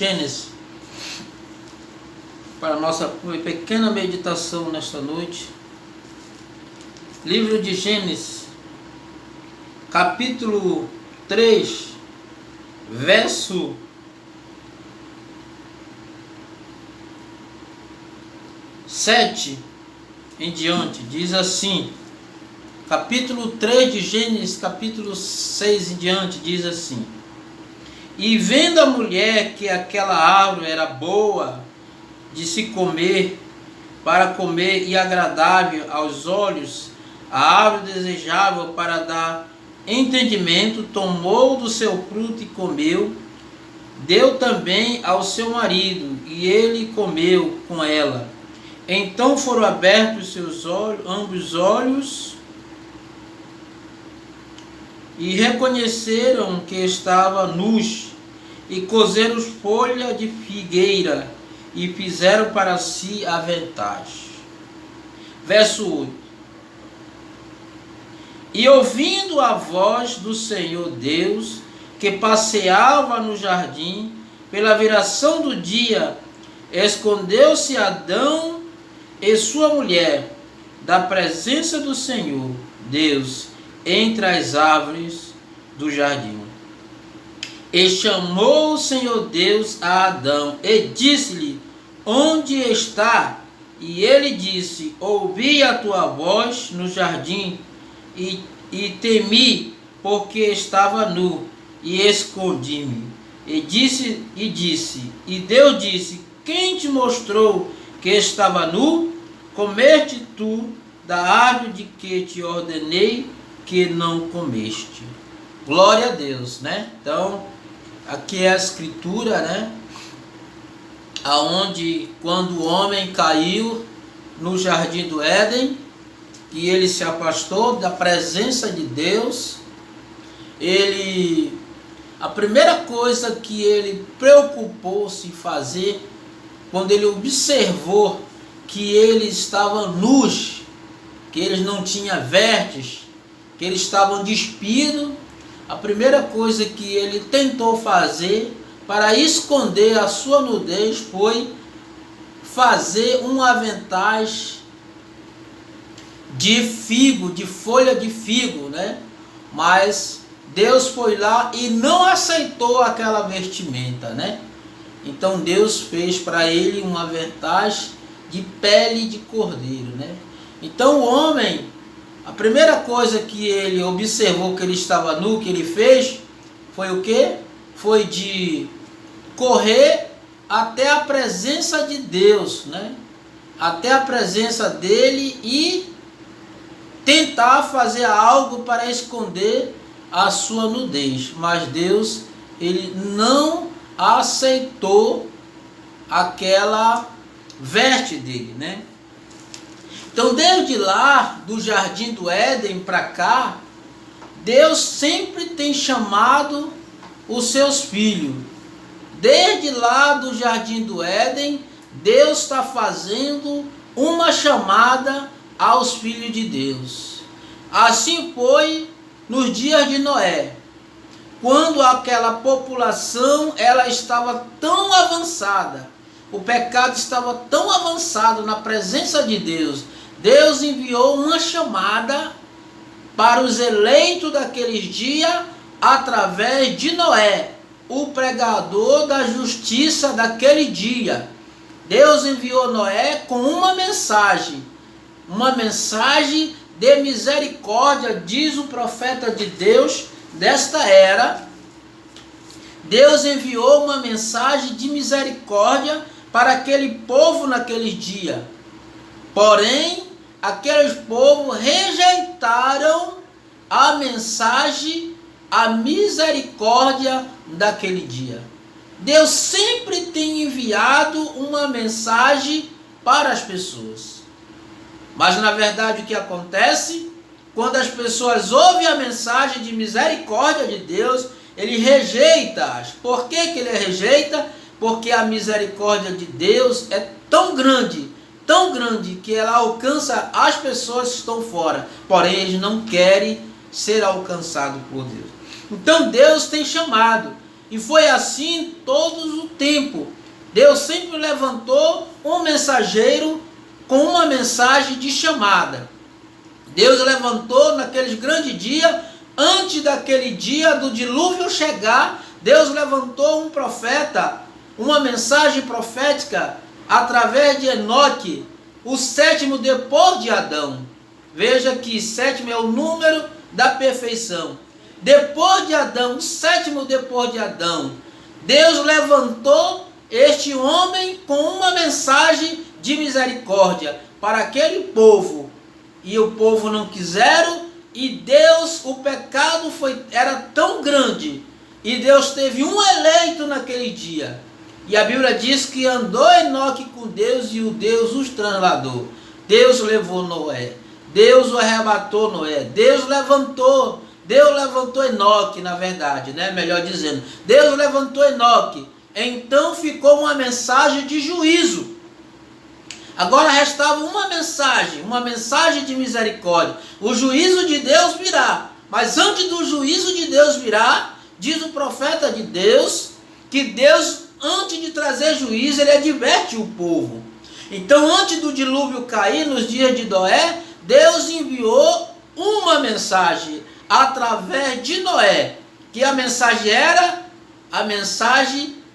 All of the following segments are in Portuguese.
Gênesis, para a nossa pequena meditação nesta noite. Livro de Gênesis, capítulo 3, verso 7 em diante, diz assim. Capítulo 3 de Gênesis, capítulo 6 em diante, diz assim: E vendo a mulher que aquela árvore era boa de se comer, para comer e agradável aos olhos, a árvore desejável para dar entendimento, tomou do seu fruto e comeu, deu também ao seu marido, e ele comeu com ela. Então foram abertos seus olhos, ambos os olhos, e reconheceram que estava nus, e cozeram folha de figueira, e fizeram para si aventais. Verso 8. E ouvindo a voz do Senhor Deus, que passeava no jardim, pela viração do dia, escondeu-se Adão e sua mulher da presença do Senhor Deus entre as árvores do jardim. E chamou o Senhor Deus a Adão e disse-lhe: Onde está? E ele disse: Ouvi a tua voz no jardim e temi, porque estava nu, e escondi-me. E Deus disse: Quem te mostrou que estava nu? Comeste tu da árvore de que te ordenei que não comeste. Glória a Deus, né? Então, aqui é a escritura, né? Aonde quando o homem caiu no jardim do Éden, e ele se afastou da presença de Deus, a primeira coisa que ele preocupou-se em fazer, quando ele observou que eles estavam nus, que eles não tinham vestes, que eles estavam despidos, a primeira coisa que ele tentou fazer para esconder a sua nudez foi fazer um aventais de figo, de folha de figo, né? Mas Deus foi lá e não aceitou aquela vestimenta, né? Então Deus fez para ele um aventais de pele de cordeiro, né? Então o homem, a primeira coisa que ele observou que ele estava nu, que ele fez, foi o quê? Foi de correr até a presença de Deus, né? Até a presença dele e tentar fazer algo para esconder a sua nudez. Mas Deus, ele não aceitou aquela veste dele, né? Então, desde lá, do jardim do Éden para cá, Deus sempre tem chamado os seus filhos. Desde lá do jardim do Éden, Deus está fazendo uma chamada aos filhos de Deus. Assim foi nos dias de Noé, quando aquela população ela estava tão avançada, o pecado estava tão avançado na presença de Deus. Deus enviou uma chamada para os eleitos daqueles dias através de Noé, o pregador da justiça daquele dia. Deus enviou Noé com uma mensagem de misericórdia, diz o profeta de Deus desta era. Deus enviou uma mensagem de misericórdia para aquele povo naquele dia. Porém, aqueles povos rejeitaram a mensagem, a misericórdia daquele dia. Deus sempre tem enviado uma mensagem para as pessoas. Mas na verdade o que acontece? Quando as pessoas ouvem a mensagem de misericórdia de Deus, ele rejeita-as. Por que ele rejeita? Porque a misericórdia de Deus é tão grande que ela alcança as pessoas que estão fora. Porém, eles não querem ser alcançados por Deus. Então Deus tem chamado E foi assim todo o tempo. Deus sempre levantou um mensageiro com uma mensagem de chamada. Deus levantou naqueles grandes dias, antes daquele dia do dilúvio chegar, Deus levantou um profeta, uma mensagem profética, através de Enoque, o sétimo depois de Adão. Veja que sétimo é o número da perfeição. Depois de Adão, o sétimo depois de Adão, Deus levantou este homem com uma mensagem de misericórdia para aquele povo. E o povo não quiseram, e Deus, o pecado era tão grande, e Deus teve um eleito naquele dia. E a Bíblia diz que andou Enoque com Deus, e o Deus os trasladou. Deus levou Noé, Deus o arrebatou Noé, Deus levantou Enoque, na verdade, né? Melhor dizendo, Deus levantou Enoque. Então ficou uma mensagem de juízo. Agora restava uma mensagem de misericórdia. O juízo de Deus virá. Mas antes do juízo de Deus virá, diz o profeta de Deus, que Deus, antes de trazer juízo, ele adverte o povo. Então, antes do dilúvio cair, nos dias de Noé, Deus enviou uma mensagem através de Noé. Que a mensagem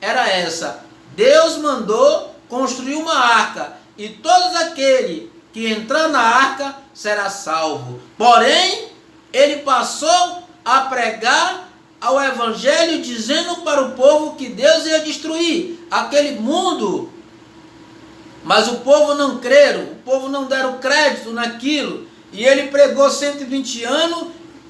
era essa: Deus mandou construir uma arca, e todos aquele que entrar na arca será salvo. Porém, ele passou a pregar ao evangelho, dizendo para o povo que Deus ia destruir aquele mundo. Mas o povo não creram, o povo não deram crédito naquilo. E ele pregou 120 anos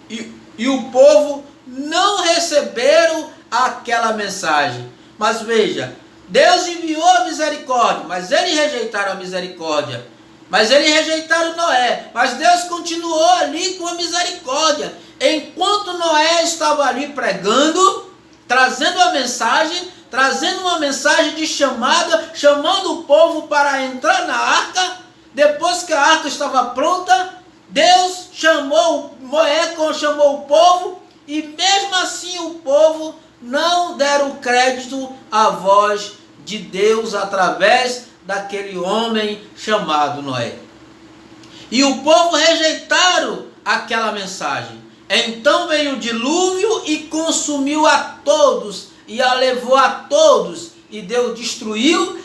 e o povo não receberam aquela mensagem. Mas veja, Deus enviou a misericórdia, mas eles rejeitaram a misericórdia. Mas eles rejeitaram Noé, mas Deus continuou ali com a misericórdia. Enquanto Noé estava ali pregando, trazendo uma mensagem de chamada, chamando o povo para entrar na arca. Depois que a arca estava pronta, Deus Noé chamou o povo, e mesmo assim o povo não deram crédito à voz de Deus através daquele homem chamado Noé. E o povo rejeitaram aquela mensagem. Então veio o dilúvio e consumiu a todos, e a levou a todos, e Deus destruiu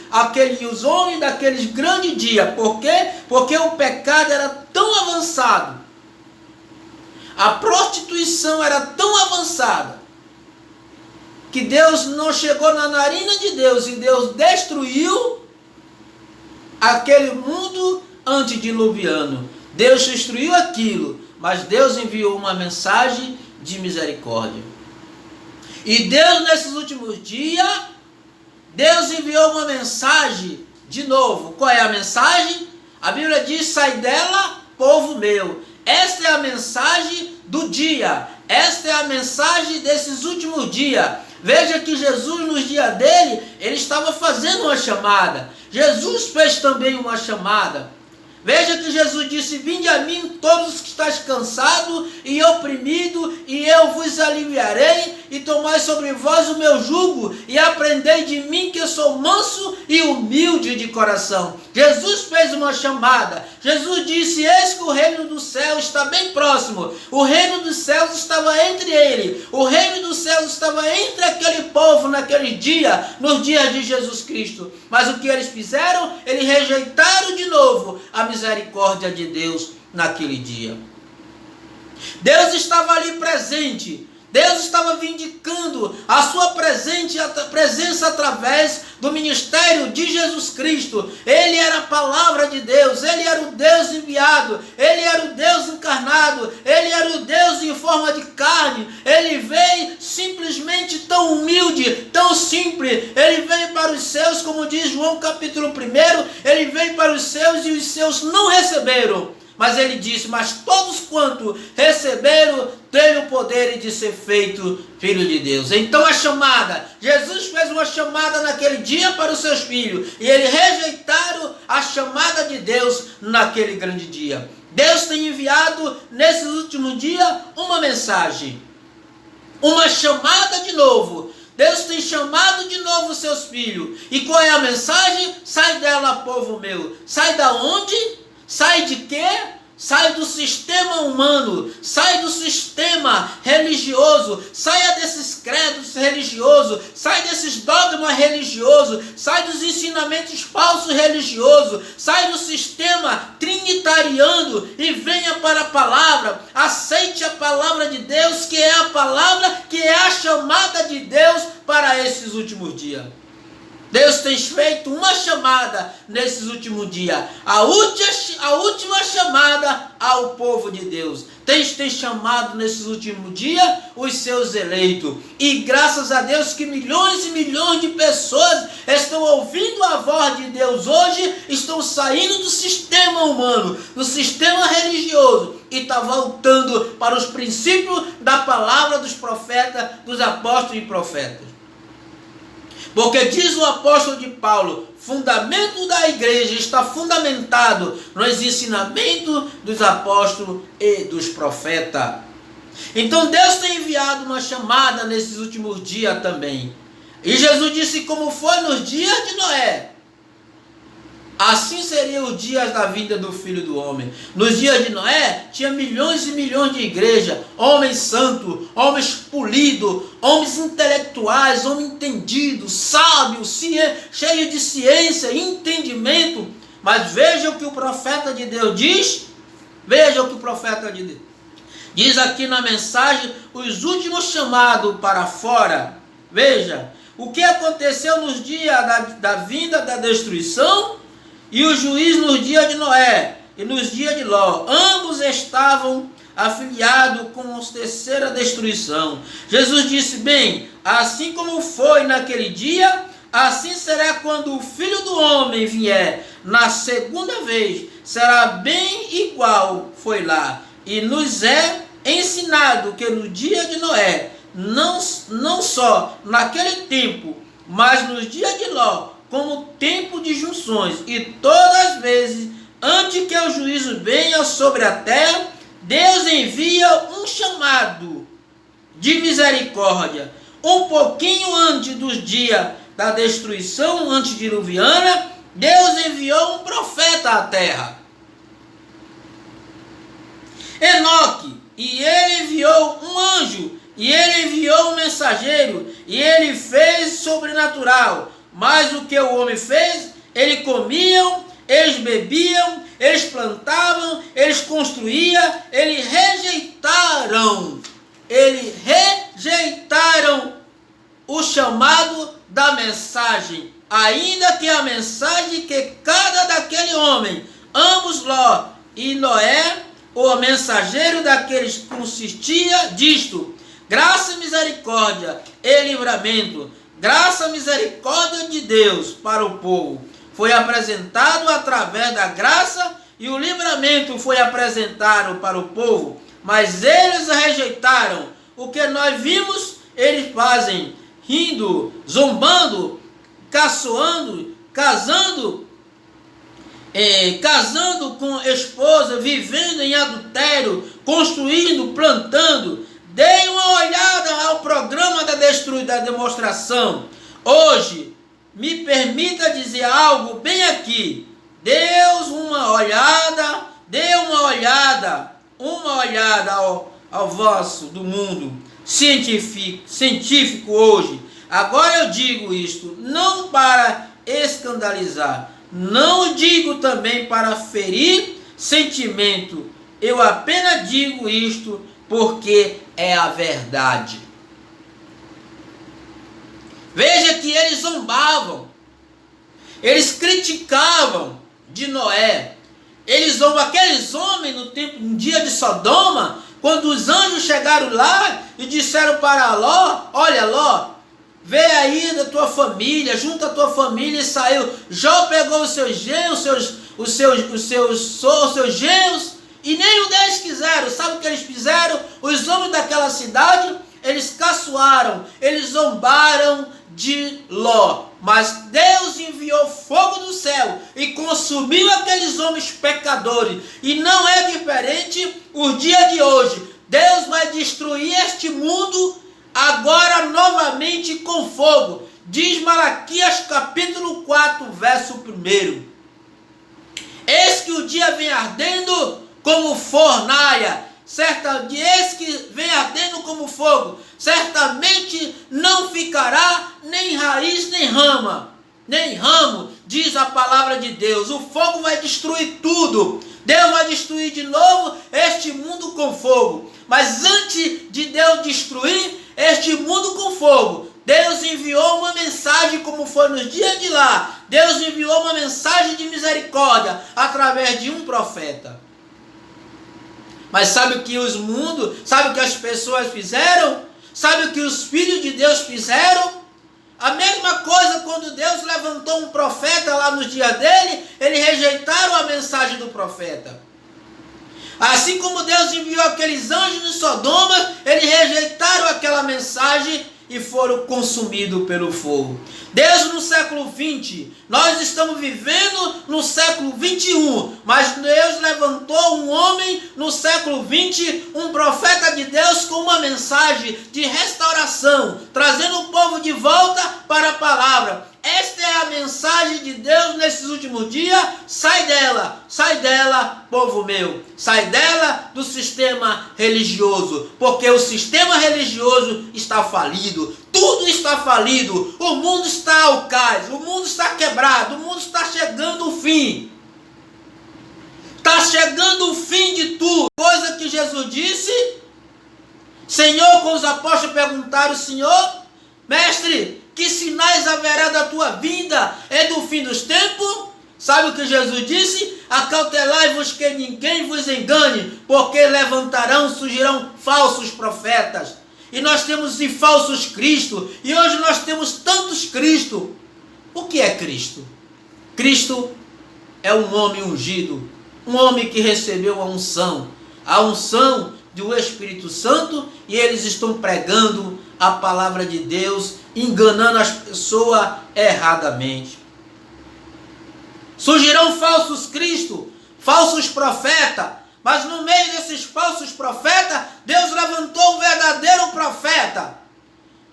os homens daqueles grandes dias. Por quê? Porque o pecado era tão avançado, a prostituição era tão avançada, que Deus não chegou na narina de Deus, e Deus destruiu aquele mundo antediluviano. Deus destruiu aquilo, mas Deus enviou uma mensagem de misericórdia. E Deus, nesses últimos dias, Deus enviou uma mensagem de novo. Qual é a mensagem? A Bíblia diz: sai dela, povo meu. Esta é a mensagem do dia. Esta é a mensagem desses últimos dias. Veja que Jesus, nos dias dele, ele estava fazendo uma chamada. Jesus fez também uma chamada. Veja que Jesus disse: vinde a mim todos os que estáis cansados e oprimidos, e eu vos aliviarei, e tomai sobre vós o meu jugo, e aprendei de mim, que eu sou manso e humilde de coração. Jesus fez uma chamada. Jesus disse: eis que o reino do céu está bem próximo. O reino dos céus estava entre ele. O reino dos céus estava entre aquele povo naquele dia, nos dias de Jesus Cristo. Mas o que eles fizeram? Eles rejeitaram de novo a misericórdia de Deus naquele dia. Deus estava ali presente. Deus estava vindicando a sua presença através do ministério de Jesus Cristo. Ele era a palavra de Deus, ele era o Deus enviado, ele era o Deus encarnado, ele era o Deus em forma de carne. Ele veio simplesmente tão humilde, tão simples. Ele veio para os seus, como diz João capítulo 1, ele veio para os seus e os seus não receberam. Mas ele disse: mas todos quanto receberam, têm o poder de ser feito filho de Deus. Então a chamada, Jesus fez uma chamada naquele dia para os seus filhos, e eles rejeitaram a chamada de Deus naquele grande dia. Deus tem enviado nesses últimos dias uma mensagem, uma chamada de novo. Deus tem chamado de novo os seus filhos. E qual é a mensagem? Sai dela, povo meu. Sai da onde? Sai de quê? Sai do sistema humano, sai do sistema religioso, saia desses credos religiosos, sai desses dogmas religiosos, sai dos ensinamentos falsos religiosos, sai do sistema trinitariano e venha para a palavra. Aceite a palavra de Deus, que é a palavra, que é a chamada de Deus para esses últimos dias. Deus tem feito uma chamada nesses últimos dias. A última chamada ao povo de Deus. Tem chamado nesses últimos dias os seus eleitos. E graças a Deus que milhões e milhões de pessoas estão ouvindo a voz de Deus hoje, estão saindo do sistema humano, do sistema religioso, e está voltando para os princípios da palavra dos profetas, dos apóstolos e profetas. Porque diz o apóstolo de Paulo, fundamento da igreja está fundamentado nos ensinamentos dos apóstolos e dos profetas. Então Deus tem enviado uma chamada nesses últimos dias também. E Jesus disse como foi nos dias de Noé. Assim seriam os dias da vinda do Filho do Homem. Nos dias de Noé, tinha milhões e milhões de igrejas, homens santos, homens polidos, homens intelectuais, homens entendidos, sábios, cheios de ciência e entendimento. Mas veja o que o profeta de Deus diz. Veja o que o profeta de Deus diz aqui na mensagem, os últimos chamados para fora. Veja, o que aconteceu nos dias da vinda da destruição, e o juízo nos dias de Noé e nos dias de Ló. Ambos estavam afiliados com a terceira destruição. Jesus disse, bem, assim como foi naquele dia, assim será quando o Filho do Homem vier. Na segunda vez, será bem igual foi lá. E nos é ensinado que no dia de Noé, não só naquele tempo, mas nos dias de Ló, como tempo de junções, e todas as vezes, antes que o juízo venha sobre a terra, Deus envia um chamado de misericórdia. Um pouquinho antes dos dias da destruição antediluviana, Deus enviou um profeta à terra, Enoque, e ele enviou um anjo, e ele enviou um mensageiro, e ele fez sobrenatural. Mas o que o homem fez? Eles comiam, eles bebiam, eles plantavam, eles construíam, eles rejeitaram o chamado da mensagem, ainda que a mensagem que cada daquele homem, ambos Ló e Noé, o mensageiro daqueles consistia disto: graça e misericórdia e livramento. Graça e misericórdia de Deus para o povo foi apresentado através da graça, e o livramento foi apresentado para o povo, mas eles rejeitaram. O que nós vimos, eles fazem, rindo, zombando, caçoando, casando com esposa, vivendo em adultério, construindo, plantando. Dê uma olhada ao programa da demonstração. Hoje, me permita dizer algo bem aqui. Dê uma olhada ao vosso do mundo científico hoje. Agora eu digo isto não para escandalizar, não digo também para ferir sentimento. Eu apenas digo isto porque é a verdade. Veja que eles zombavam, eles criticavam de Noé, eles zombam aqueles homens no dia de Sodoma, quando os anjos chegaram lá e disseram para Ló: olha, Ló, vê aí da tua família, junta a tua família, e saiu. Jó pegou os seus genros, os seus genros, e nenhum deles quiseram. Sabe o que eles fizeram? Os homens daquela cidade, eles caçoaram, eles zombaram de Ló. Mas Deus enviou fogo do céu e consumiu aqueles homens pecadores. E não é diferente os dias de hoje. Deus vai destruir este mundo agora novamente com fogo. Diz Malaquias capítulo 4, verso 1. Eis que o dia vem ardendo como fornalha, eis que vem ardendo como fogo, certamente não ficará nem raiz nem ramo, diz a palavra de Deus. O fogo vai destruir tudo. Deus vai destruir de novo este mundo com fogo. Mas antes de Deus destruir este mundo com fogo, Deus enviou uma mensagem, como foi nos dias de lá. Deus enviou uma mensagem de misericórdia através de um profeta. Mas sabe o que sabe o que as pessoas fizeram? Sabe o que os filhos de Deus fizeram? A mesma coisa quando Deus levantou um profeta lá nos dias dele, eles rejeitaram a mensagem do profeta. Assim como Deus enviou aqueles anjos de Sodoma, eles rejeitaram aquela mensagem e foram consumidos pelo fogo. Deus no século 20, nós estamos vivendo no século 21, mas Deus levantou um homem no século 20, um profeta de Deus com uma mensagem de restauração, trazendo o povo de volta para a palavra. Esta é a mensagem de Deus nesses últimos dias. Sai dela, povo meu. Sai dela do sistema religioso, porque o sistema religioso está falido. Tudo está falido. O mundo está ao cais, o mundo está quebrado, o mundo está chegando ao fim. Está chegando o fim de tudo. Coisa que Jesus disse. Senhor, quando os apóstolos perguntaram, Senhor, mestre, que sinais haverá da tua vinda? É do fim dos tempos? Sabe o que Jesus disse? Acautelai-vos que ninguém vos engane, porque surgirão falsos profetas. E nós temos de falsos Cristo. E hoje nós temos tantos Cristo. O que é Cristo? Cristo é um homem ungido, um homem que recebeu a unção do Espírito Santo, e eles estão pregando a palavra de Deus, enganando as pessoas erradamente. Surgirão falsos Cristo, falsos profetas, mas no meio desses falsos profetas, Deus levantou um verdadeiro profeta,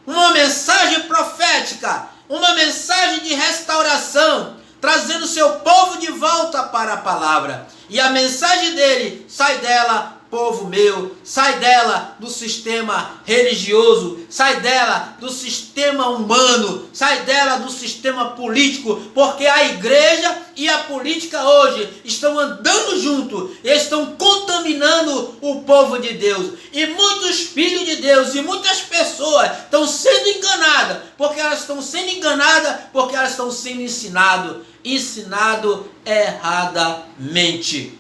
uma mensagem profética, uma mensagem de restauração, trazendo seu povo de volta para a palavra. E a mensagem dele: sai dela, povo meu, sai dela do sistema religioso, sai dela do sistema humano, sai dela do sistema político, porque a igreja e a política hoje estão andando junto, estão contaminando o povo de Deus, e muitos filhos de Deus e muitas pessoas estão sendo enganadas, porque elas estão sendo ensinado erradamente.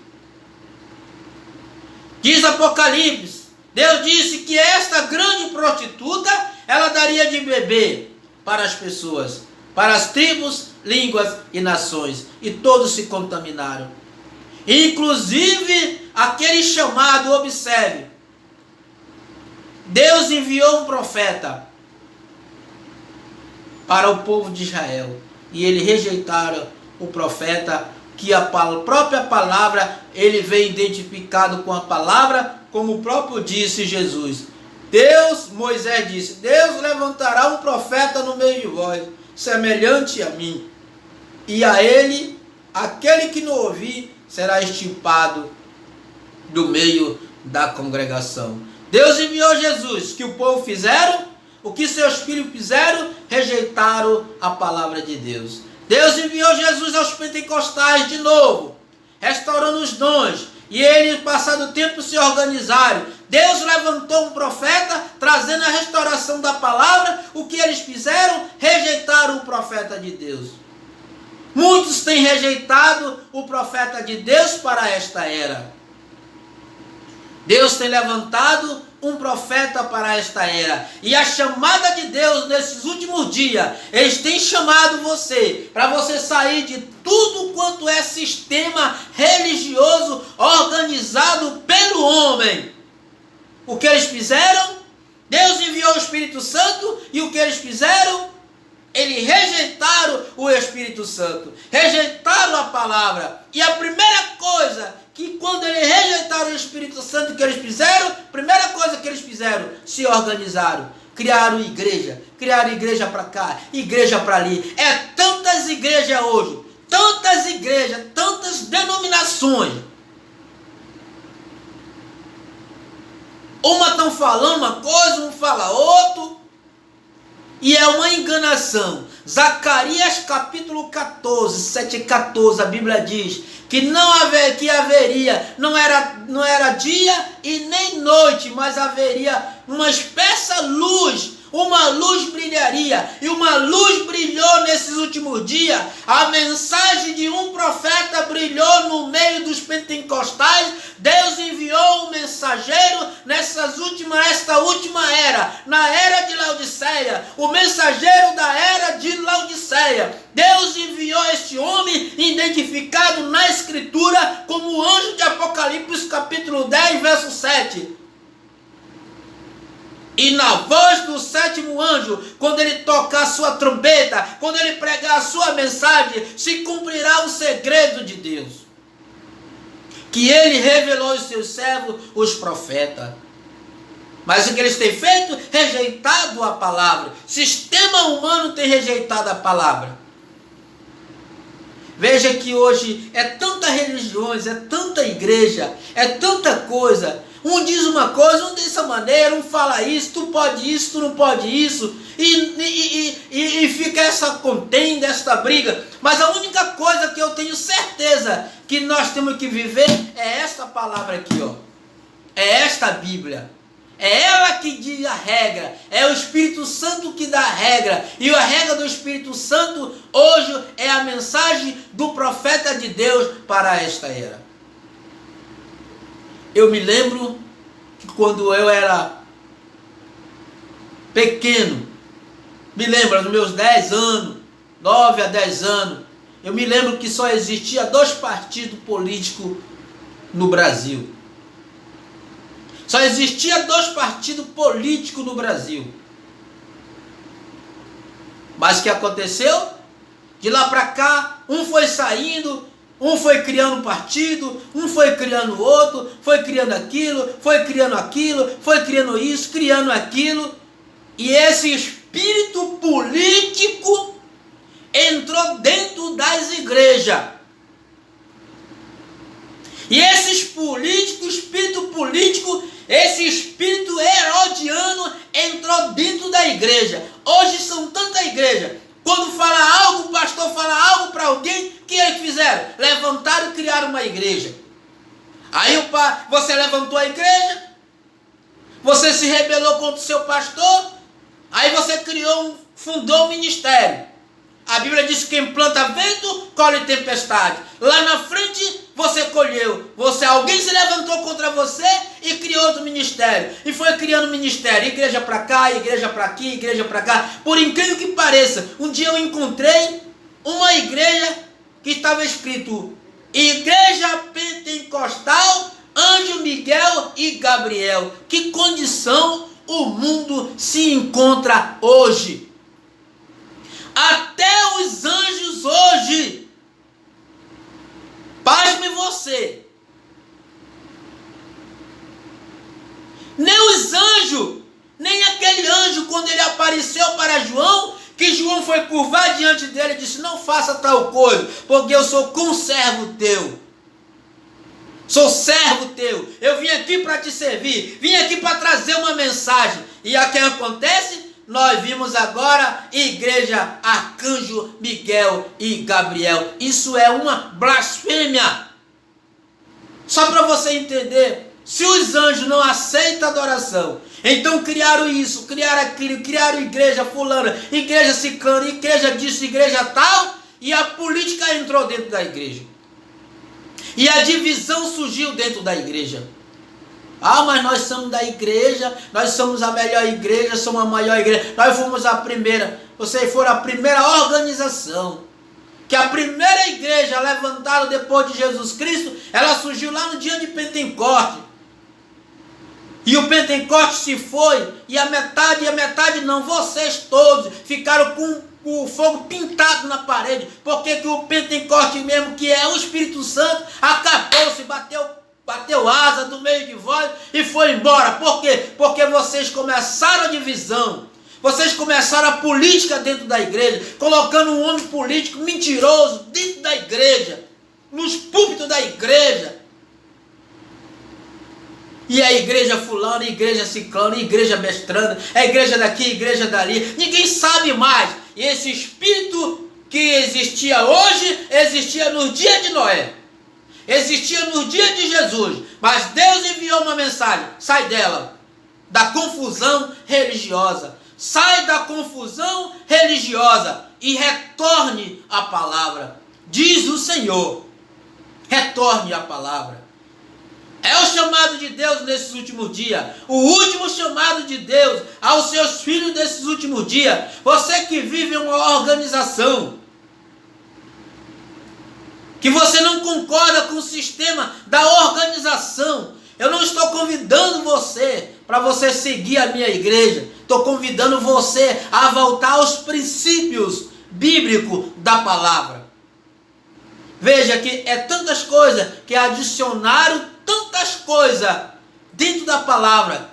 Diz Apocalipse, Deus disse que esta grande prostituta, ela daria de beber para as pessoas, para as tribos, línguas e nações, e todos se contaminaram. Inclusive aquele chamado, observe, Deus enviou um profeta para o povo de Israel, e eles rejeitaram o profeta, que a própria palavra, ele vem identificado com a palavra, como o próprio disse Jesus. Moisés disse, Deus levantará um profeta no meio de vós, semelhante a mim, e a ele, aquele que não ouvir, será extirpado do meio da congregação. Deus enviou Jesus, que o povo fizeram, o que seus filhos fizeram, rejeitaram a palavra de Deus. Deus enviou Jesus aos pentecostais de novo, restaurando os dons, e eles, passado o tempo, se organizaram. Deus levantou um profeta, trazendo a restauração da palavra. O que eles fizeram? Rejeitaram o profeta de Deus. Muitos têm rejeitado o profeta de Deus para esta era. Deus tem levantado um profeta para esta era, e a chamada de Deus nesses últimos dias, eles têm chamado você, para você sair de tudo quanto é sistema religioso organizado pelo homem. O que eles fizeram? Deus enviou o Espírito Santo, e o que eles fizeram? Eles rejeitaram o Espírito Santo, rejeitaram a palavra. E a primeira coisa que, quando eles rejeitaram o Espírito Santo, que eles fizeram, primeira coisa que eles fizeram, se organizaram. criaram igreja para cá, igreja para ali. É tantas igrejas hoje, tantas igrejas, tantas denominações. Uma estão falando uma coisa, um fala outro, e é uma enganação. Zacarias capítulo 14, 7 e 14, a Bíblia diz que não era dia e nem noite, mas haveria uma espessa luz, uma luz brilharia, e uma luz brilhou nesses últimos dias. A mensagem de um profeta brilhou no meio dos pentecostais. Deus enviou um mensageiro esta última era, na era de Laodiceia, o mensageiro da era de Laodiceia. Deus enviou este homem, identificado na Escritura como o anjo de Apocalipse capítulo 10, verso 7. E na voz do sétimo anjo, quando ele tocar a sua trombeta, quando ele pregar a sua mensagem, se cumprirá o segredo de Deus, que ele revelou aos seus servos, os profetas. Mas o que eles têm feito? Rejeitado a palavra. O sistema humano tem rejeitado a palavra. Veja que hoje é tanta religiões, é tanta igreja, é tanta coisa. Um diz uma coisa, um dessa maneira, um fala isso, tu pode isso, tu não pode isso, e fica essa contenda, essa briga. Mas a única coisa que eu tenho certeza que nós temos que viver é esta palavra aqui, ó. É esta Bíblia. É ela que diz a regra, é o Espírito Santo que dá a regra, e a regra do Espírito Santo hoje é a mensagem do profeta de Deus para esta era. Eu me lembro que quando eu era pequeno, me lembro dos meus 10 anos, 9 a 10 anos, eu me lembro que só existia 2 partidos políticos no Brasil. Só existia 2 partidos políticos no Brasil. Mas o que aconteceu? De lá para cá, um foi saindo, um foi criando um partido, um foi criando outro, foi criando aquilo, foi criando isso, criando aquilo. E esse espírito político entrou dentro das igrejas. E esses políticos, espírito político, esse espírito herodiano entrou dentro da igreja. Hoje são tanta igreja. Quando fala algo, o pastor fala algo para alguém, o que eles fizeram? Levantaram e criaram uma igreja. Aí você levantou a igreja, você se rebelou contra o seu pastor, aí você fundou um ministério. A Bíblia diz que quem planta vento, colhe tempestade. Lá na frente você colheu. Alguém se levantou contra você e criou outro ministério. E foi criando ministério. Igreja para cá, igreja para aqui, igreja para cá. Por incrível que pareça, um dia eu encontrei uma igreja que estava escrito Igreja Pentecostal, Anjo Miguel e Gabriel. Que condição o mundo se encontra hoje. Até os anjos hoje, pasme você, nem os anjos, nem aquele anjo quando ele apareceu para João, que João foi curvar diante dele e disse, não faça tal coisa, porque eu sou conservo teu, sou servo teu, eu vim aqui para te servir, vim aqui para trazer uma mensagem. E a quem acontece? Nós vimos agora igreja Arcanjo Miguel e Gabriel. Isso é uma blasfêmia. Só para você entender, se os anjos não aceitam adoração, então criaram isso, criaram aquilo, criaram igreja fulana, igreja ciclana, igreja disso, igreja tal, e a política entrou dentro da igreja. E a divisão surgiu dentro da igreja. Ah, mas nós somos da igreja, nós somos a melhor igreja, somos a maior igreja, nós fomos a primeira. Vocês foram a primeira organização. Que a primeira igreja levantada depois de Jesus Cristo, ela surgiu lá no dia de Pentecostes. E o Pentecostes se foi, e a metade não, vocês todos ficaram com o fogo pintado na parede, porque que o Pentecostes mesmo, que é o Espírito Santo, acabou, se bateu bateu asa do meio de vós e foi embora. Por quê? Porque vocês começaram a divisão. Vocês começaram a política dentro da igreja, colocando um homem político mentiroso dentro da igreja, nos púlpitos da igreja. E a igreja fulana, a igreja ciclana, a igreja mestrana, a igreja daqui, a igreja dali. Ninguém sabe mais. E esse espírito que existia hoje, existia no dia de Noé. Existia no dia de Jesus. Mas Deus enviou uma mensagem. Sai dela, da confusão religiosa. Sai da confusão religiosa e retorne à palavra. Diz o Senhor. Retorne à palavra. É o chamado de Deus nesses últimos dias. O último chamado de Deus aos seus filhos nesses últimos dias. Você que vive em uma organização, que você não concorda com o sistema da organização, eu não estou convidando você para você seguir a minha igreja. Estou convidando você a voltar aos princípios bíblicos da palavra. Veja que é tantas coisas que adicionaram tantas coisas dentro da palavra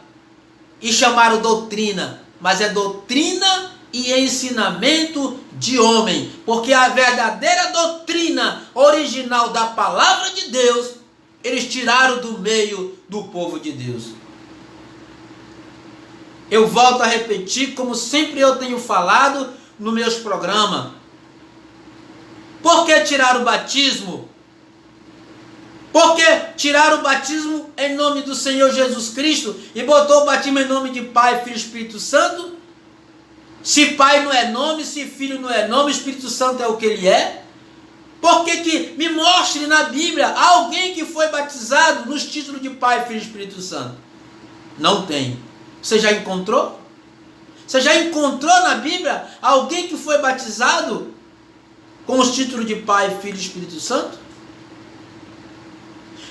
e chamaram doutrina, mas é doutrina e ensinamento de homem, porque a verdadeira doutrina original da palavra de Deus, eles tiraram do meio do povo de Deus. Eu volto a repetir, como sempre eu tenho falado nos meus programas. Por que tiraram o batismo? Por que tiraram o batismo em nome do Senhor Jesus Cristo e botou o batismo em nome de Pai, Filho e Espírito Santo? Se Pai não é nome, se Filho não é nome, Espírito Santo é o que ele é? Por que me mostre na Bíblia alguém que foi batizado nos títulos de Pai, Filho e Espírito Santo? Não tem. Você já encontrou? Você já encontrou na Bíblia alguém que foi batizado com os títulos de Pai, Filho e Espírito Santo?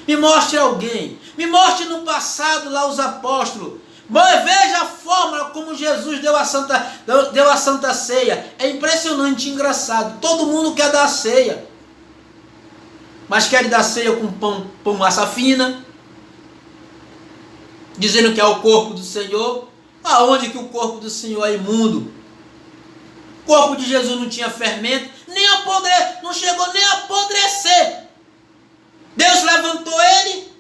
Me mostre alguém. Me mostre no passado lá os apóstolos. Mas veja a forma como Jesus deu a Santa Ceia. É impressionante, engraçado. Todo mundo quer dar a ceia. Mas quer dar ceia com pão massa fina. Dizendo que é o corpo do Senhor. Aonde que o corpo do Senhor é imundo? O corpo de Jesus não tinha fermento. Não chegou nem a apodrecer. Deus levantou ele,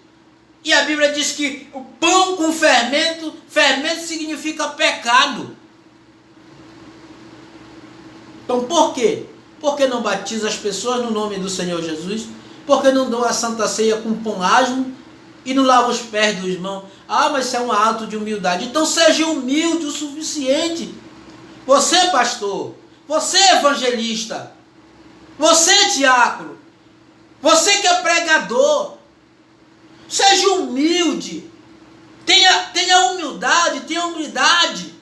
e a Bíblia diz que o pão com fermento significa pecado. Então por quê? Por que não batiza as pessoas no nome do Senhor Jesus? Por que não dão a Santa Ceia com pão asmo e não lava os pés dos irmãos? Ah, mas isso é um ato de humildade. Então seja humilde o suficiente. Você, pastor, você, evangelista, você, diácono, você que é pregador, seja humilde, tenha humildade, tenha humildade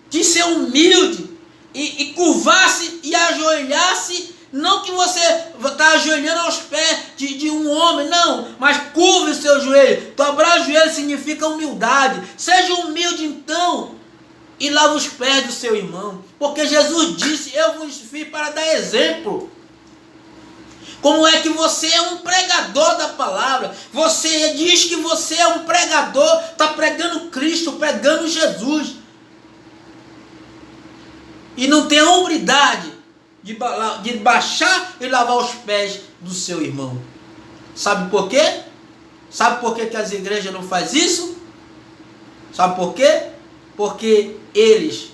de ser humilde e curvar-se e ajoelhar-se, não que você está ajoelhando aos pés de um homem, não, mas curve o seu joelho. Dobrar o joelho significa humildade. Seja humilde então e lava os pés do seu irmão, porque Jesus disse: eu vos fiz para dar exemplo. Como é que você é um pregador da palavra? Você diz que você é um pregador, está pregando Cristo, pregando Jesus. E não tem a humildade de baixar e lavar os pés do seu irmão. Sabe por quê? Sabe por que as igrejas não fazem isso? Sabe por quê? Porque eles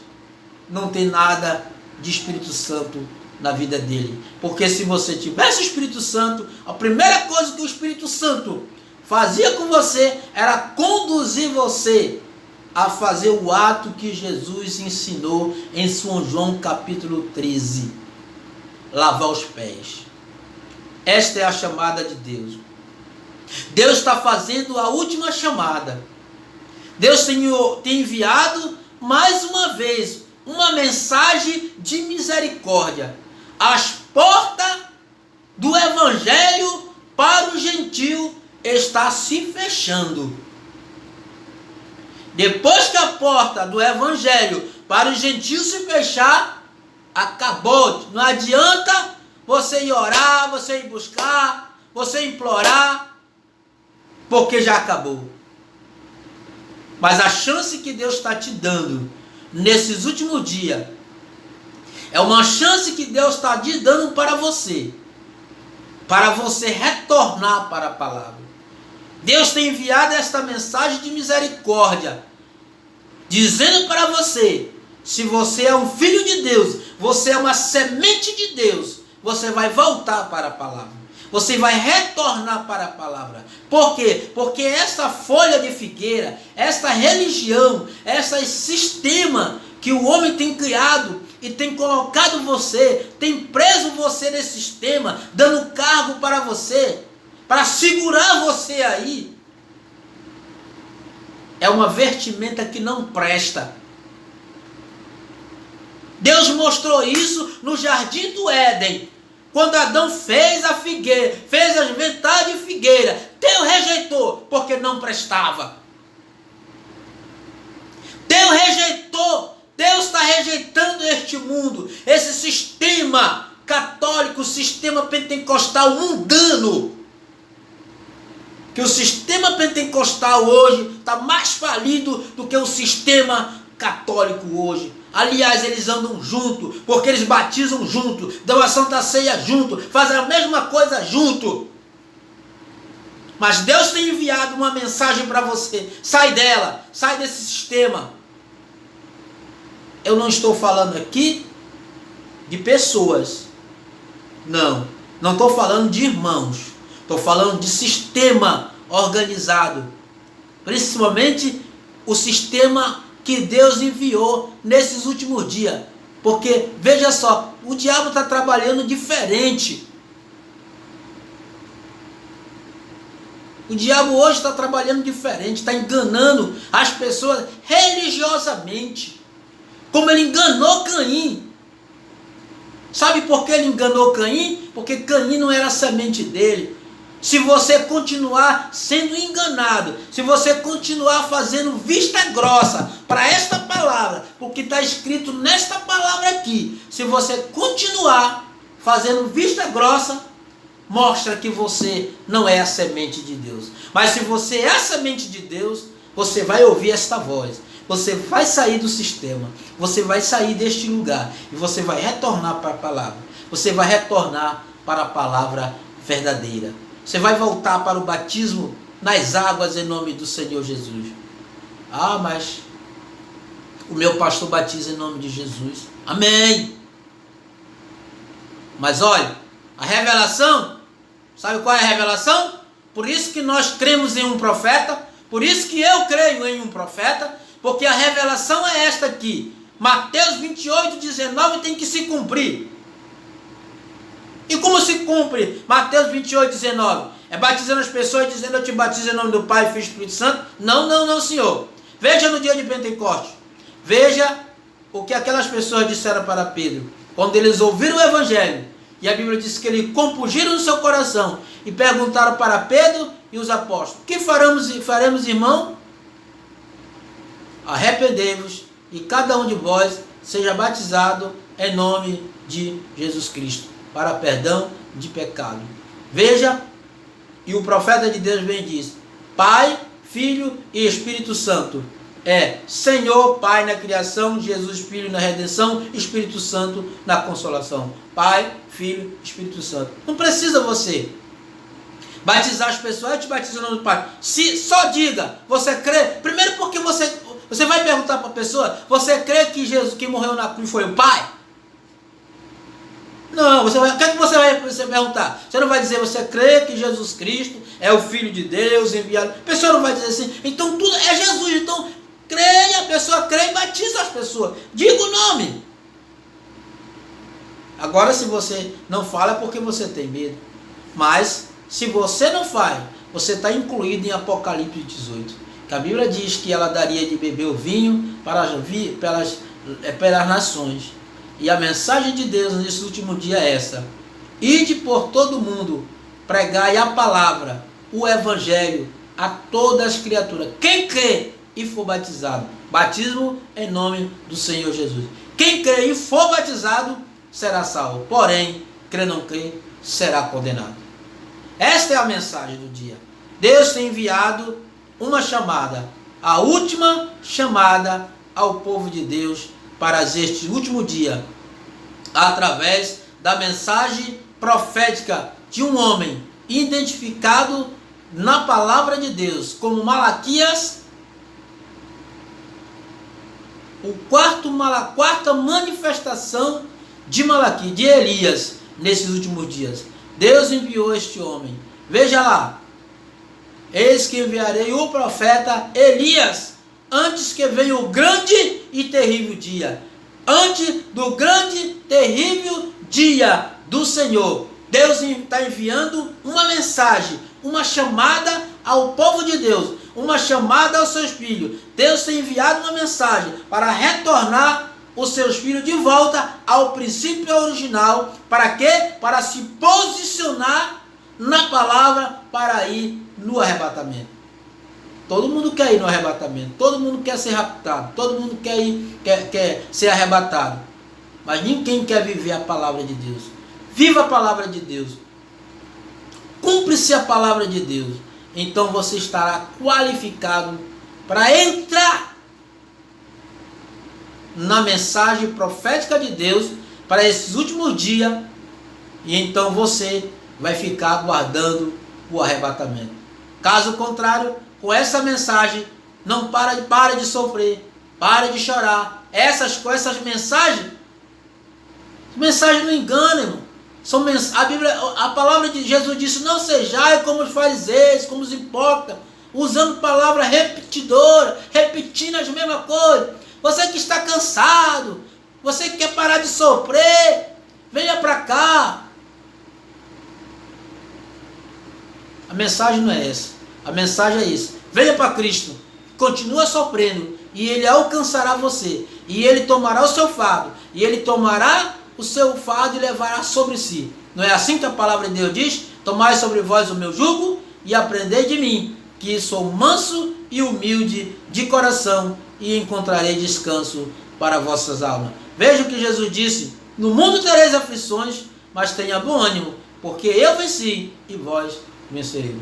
não têm nada de Espírito Santo na vida dele. Porque se você tivesse o Espírito Santo, a primeira coisa que o Espírito Santo fazia com você era conduzir você a fazer o ato que Jesus ensinou em São João capítulo 13: lavar os pés. Esta é a chamada de Deus. Deus está fazendo a última chamada. Deus tem enviado mais uma vez uma mensagem de misericórdia. As portas do Evangelho para o gentio está se fechando. Depois que a porta do Evangelho para o gentio se fechar, acabou. Não adianta você ir orar, você ir buscar, você implorar. porque já acabou. Mas a chance que Deus está te dando nesses últimos dias é uma chance que Deus está te dando para você retornar para a palavra. Deus tem enviado esta mensagem de misericórdia, dizendo para você: se você é um filho de Deus, você é uma semente de Deus, você vai voltar para a palavra. Você vai retornar para a palavra. Por quê? Porque essa folha de figueira, essa religião, esse sistema que o homem tem criado e tem colocado você, tem preso você nesse sistema, dando cargo para você, para segurar você aí, é uma vestimenta que não presta. Deus mostrou isso no jardim do Éden. Quando Adão fez a figueira, fez a inventário de figueira, Deus rejeitou, porque não prestava. Deus rejeitou, Deus está rejeitando este mundo, esse sistema católico, sistema pentecostal mundano. Que o sistema pentecostal hoje está mais falido do que o sistema católico hoje. Aliás, eles andam junto, porque eles batizam junto, dão a Santa Ceia junto, fazem a mesma coisa junto. Mas Deus tem enviado uma mensagem para você: sai dela, sai desse sistema. Eu não estou falando aqui de pessoas, não estou falando de irmãos, estou falando de sistema organizado, principalmente o sistema que Deus enviou nesses últimos dias. Porque, veja só, o diabo está trabalhando diferente. O diabo hoje está trabalhando diferente, está enganando as pessoas religiosamente, como ele enganou Caim. Sabe por que ele enganou Caim? Porque Caim não era a semente dele. Se você continuar sendo enganado, se você continuar fazendo vista grossa para esta palavra, porque está escrito nesta palavra aqui, se você continuar fazendo vista grossa, mostra que você não é a semente de Deus. Mas se você é a semente de Deus, você vai ouvir esta voz, você vai sair do sistema, você vai sair deste lugar e você vai retornar para a palavra, você vai retornar para a palavra verdadeira. Você vai voltar para o batismo nas águas em nome do Senhor Jesus. Ah, mas o meu pastor batiza em nome de Jesus. Amém. Mas olha, a revelação, sabe qual é a revelação? Por isso que nós cremos em um profeta, por isso que eu creio em um profeta, porque a revelação é esta aqui. Mateus 28:19 tem que se cumprir. E como se cumpre Mateus 28:19? É batizando as pessoas dizendo: eu te batizo em nome do Pai, Filho e Espírito Santo? Não, senhor. Veja no dia de Pentecostes. Veja o que aquelas pessoas disseram para Pedro. Quando eles ouviram o Evangelho. E a Bíblia diz que eles compungiram no seu coração. E perguntaram para Pedro e os apóstolos: o que faremos, irmão? Arrependei-vos e cada um de vós seja batizado em nome de Jesus Cristo, para perdão de pecado. Veja, e o profeta de Deus vem e diz: Pai, Filho e Espírito Santo. É Senhor, Pai na criação, Jesus Filho na redenção, Espírito Santo na consolação. Pai, Filho, Espírito Santo. Não precisa você batizar as pessoas: eu te batizo em nome do Pai. Se só diga, você crê? Primeiro, porque você vai perguntar para a pessoa: você crê que Jesus que morreu na cruz foi o Pai? Não, o que é que você vai perguntar? Você não vai dizer: você crê que Jesus Cristo é o Filho de Deus enviado? A pessoa não vai dizer assim: então tudo é Jesus, então creia, a pessoa crê e batiza as pessoas. Diga o nome. Agora, se você não fala, é porque você tem medo. Mas, se você não faz, você está incluído em Apocalipse 18. Que a Bíblia diz que ela daria de beber o vinho pelas nações. E a mensagem de Deus nesse último dia é essa: ide por todo mundo, pregai a palavra, o evangelho a todas as criaturas. Quem crê e for batizado, batismo em nome do Senhor Jesus. Quem crê e for batizado será salvo. Porém, crê não crê, será condenado. Esta é a mensagem do dia. Deus tem enviado uma chamada, a última chamada ao povo de Deus para este último dia, através da mensagem profética de um homem identificado na palavra de Deus como Malaquias, a quarta manifestação de Malaquias, de Elias, nesses últimos dias. Deus enviou este homem. Veja lá. Eis que enviarei o profeta Elias, antes que venha o grande e terrível dia. Antes do grande e terrível dia do Senhor. Deus está enviando uma mensagem, uma chamada ao povo de Deus, uma chamada aos seus filhos. Deus tem enviado uma mensagem para retornar os seus filhos de volta ao princípio original. Para quê? Para se posicionar na palavra para ir no arrebatamento. Todo mundo quer ir no arrebatamento, todo mundo quer ser raptado, todo mundo quer ser arrebatado. Mas ninguém quer viver a palavra de Deus. Viva a palavra de Deus. Cumpre-se a palavra de Deus. Então você estará qualificado para entrar na mensagem profética de Deus para esses últimos dias. E então você vai ficar aguardando o arrebatamento. Caso contrário, com essa mensagem, não pare de sofrer, pare de chorar. Essas mensagens não enganam, irmão. A palavra de Jesus disse: não sejais como os fariseus, como os hipócritas, usando palavra repetidora, repetindo as mesmas coisas. Você que está cansado, você que quer parar de sofrer, venha para cá. A mensagem não é essa. A mensagem é isso: venha para Cristo, continua sofrendo, e Ele alcançará você, e Ele tomará o seu fardo, e Ele tomará o seu fardo e levará sobre si. Não é assim que a palavra de Deus diz? Tomai sobre vós o meu jugo e aprendei de mim, que sou manso e humilde de coração, e encontrarei descanso para vossas almas. Veja o que Jesus disse: no mundo tereis aflições, mas tenha bom ânimo, porque eu venci e vós vencereis.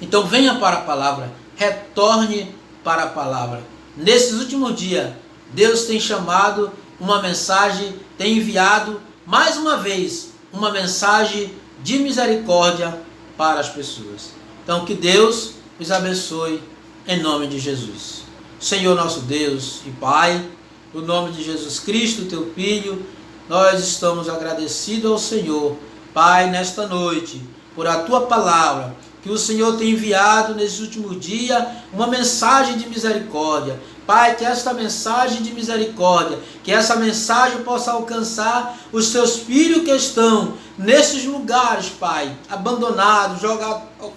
Então venha para a palavra, retorne para a palavra. Nesses últimos dias, Deus tem chamado uma mensagem, tem enviado mais uma vez uma mensagem de misericórdia para as pessoas. Então que Deus os abençoe em nome de Jesus. Senhor nosso Deus e Pai, no nome de Jesus Cristo, teu Filho, nós estamos agradecidos ao Senhor, Pai, nesta noite, por a tua palavra, que o Senhor tem enviado nesses últimos dias uma mensagem de misericórdia. Pai, que esta mensagem de misericórdia, que essa mensagem possa alcançar os teus filhos que estão nesses lugares, Pai, abandonados, jogados ao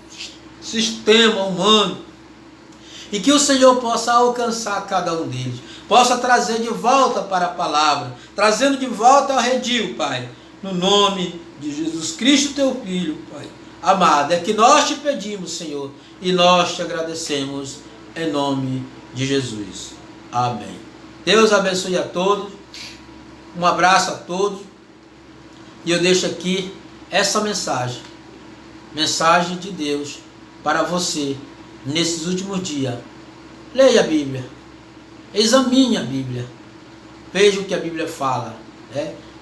sistema humano, e que o Senhor possa alcançar cada um deles, possa trazer de volta para a palavra, trazendo de volta ao redil, Pai, no nome de Jesus Cristo, teu Filho, Pai amado. É que nós te pedimos, Senhor, e nós te agradecemos em nome de Jesus. Amém. Deus abençoe a todos. Um abraço a todos. E eu deixo aqui essa mensagem. Mensagem de Deus para você nesses últimos dias. Leia a Bíblia. Examine a Bíblia. Veja o que a Bíblia fala.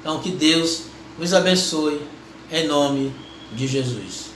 Então que Deus os abençoe em nome de Jesus.